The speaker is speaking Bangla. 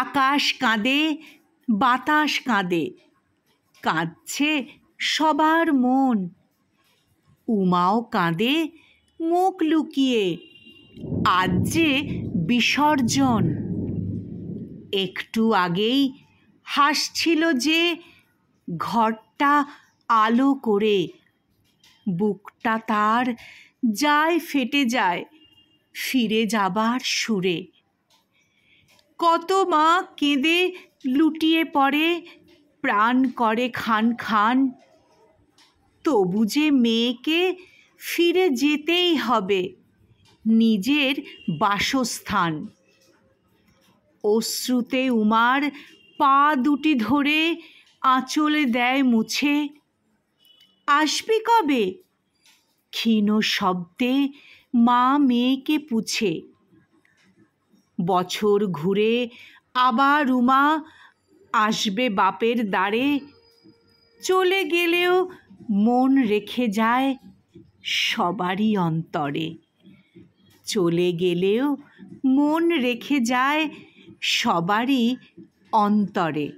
আকাশ কাঁদে, বাতাস কাঁদে, কাঁদছে সবার মন। উমাও কাঁদে মুখ লুকিয়ে, আজ যে বিসর্জন। একটু আগেই হাসছিল যে, ঘরটা আলো করে। বুকটা তার যায় ফেটে যায় ফিরে যাবার সুরে। কত মা কেঁদে লুটিয়ে পড়ে, প্রাণ করে খান খান। তবু যে মেয়েকে ফিরে যেতেই হবে নিজের বাসস্থান। অশ্রুতে উমার পা দুটি ধরে আঁচলে দেয় মুছে। আসবি কবে? ক্ষীণ শব্দে মা মেয়েকে পুছে। বছর ঘুরে আবার উমা আসবে বাপের দ্বারে। চলে গেলেও মন রেখে যায় সবারই অন্তরে। চলে গেলেও মন রেখে যায় সবারই অন্তরে।